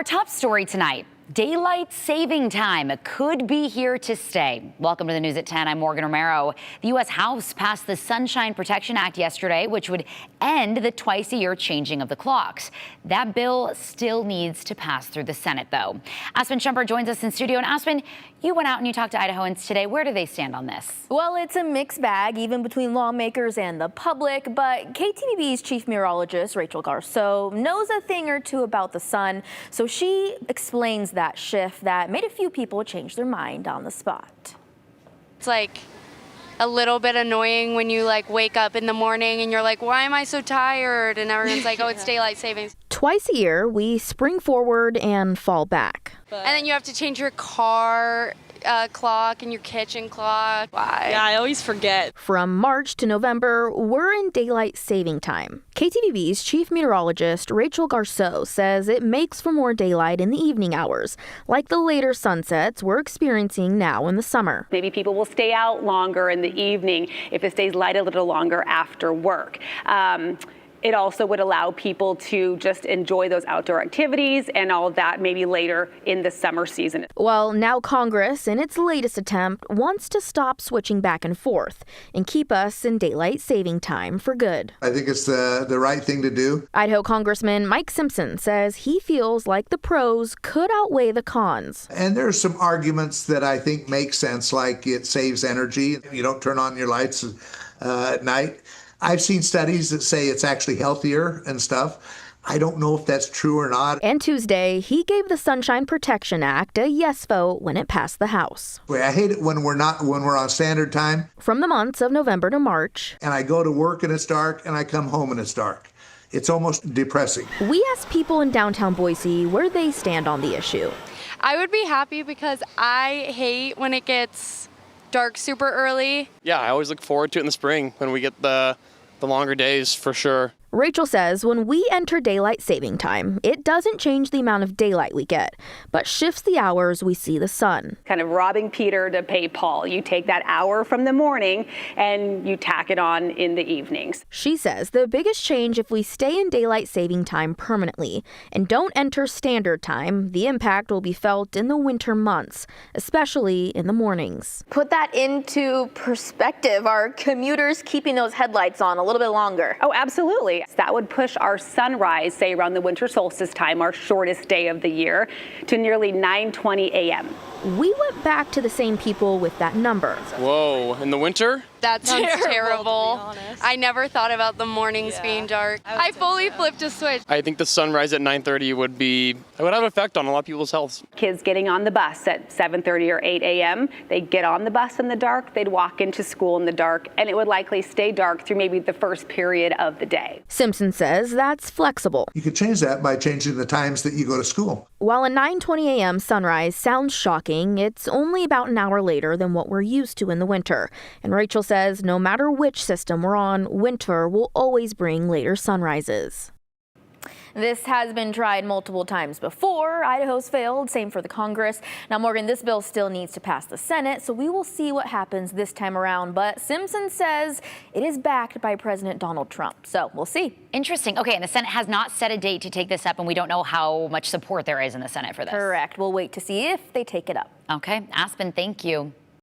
Our top story tonight, daylight saving time could be here to stay. Welcome to the news at 10. I'm Morgan Romero. The U.S. House passed the Sunshine Protection Act yesterday, which would end the twice-a-year changing of the clocks. That bill still needs to pass through the Senate, though. Aspen Shumpert joins us in studio. And Aspen, you went out and you talked to Idahoans today. Where do they stand on this? Well, it's a mixed bag, even between lawmakers and the public, but KTVB's chief meteorologist, Rachel Garceau, knows a thing or two about the sun, so she explains that shift that made a few people change their mind on the spot. It's like a little bit annoying when you wake up in the morning and you're like, why am I so tired? And everyone's like, oh, it's daylight savings. Twice a year, we spring forward and fall back. And then you have to change your car clock and your kitchen clock. Why? Yeah, I always forget. From March to November, we're in daylight saving time. KTVB's chief meteorologist, Rachel Garceau, says it makes for more daylight in the evening hours, like the later sunsets we're experiencing now in the summer. Maybe people will stay out longer in the evening if it stays light a little longer after work. It also would allow people to just enjoy those outdoor activities and all of that maybe later in the summer season. Well, now Congress, in its latest attempt, wants to stop switching back and forth and keep us in daylight saving time for good. I think it's the right thing to do. Idaho Congressman Mike Simpson says he feels like the pros could outweigh the cons. And there's some arguments that I think make sense, like it saves energy. You don't turn on your lights at night. I've seen studies that say it's actually healthier and stuff. I don't know if that's true or not. And Tuesday, he gave the Sunshine Protection Act a yes vote when it passed the House. I hate it when we're on standard time. From the months of November to March. And I go to work and it's dark and I come home and it's dark. It's almost depressing. We asked people in downtown Boise where they stand on the issue. I would be happy because I hate when it gets dark super early. Yeah, I always look forward to it in the spring when we get the longer days for sure. Rachel says when we enter daylight saving time, it doesn't change the amount of daylight we get, but shifts the hours we see the sun. Kind of robbing Peter to pay Paul. You take that hour from the morning and you tack it on in the evenings. She says the biggest change if we stay in daylight saving time permanently and don't enter standard time, the impact will be felt in the winter months, especially in the mornings. Put that into perspective. Are commuters keeping those headlights on a little bit longer? Oh, absolutely. That would push our sunrise, say around the winter solstice time, our shortest day of the year, to nearly 9:20 a.m. We went back to the same people with that number. Whoa, in the winter? That sounds terrible. I never thought about the mornings being dark. I fully flipped a switch. I think the sunrise at 9:30 would have an effect on a lot of people's health. Kids getting on the bus at 7:30 or 8 a.m., they'd get on the bus in the dark, they'd walk into school in the dark, and it would likely stay dark through maybe the first period of the day. Simpson says that's flexible. You could change that by changing the times that you go to school. While a 9:20 a.m. sunrise sounds shocking, it's only about an hour later than what we're used to in the winter. And Rachel says no matter which system we're on, winter will always bring later sunrises. This has been tried multiple times before. Idaho's failed, same for the Congress. Now, Morgan, this bill still needs to pass the Senate, so we will see what happens this time around. But Simpson says it is backed by President Donald Trump, so we'll see. Interesting. Okay, and the Senate has not set a date to take this up, and we don't know how much support there is in the Senate for this. Correct. We'll wait to see if they take it up. Okay, Aspen, thank you.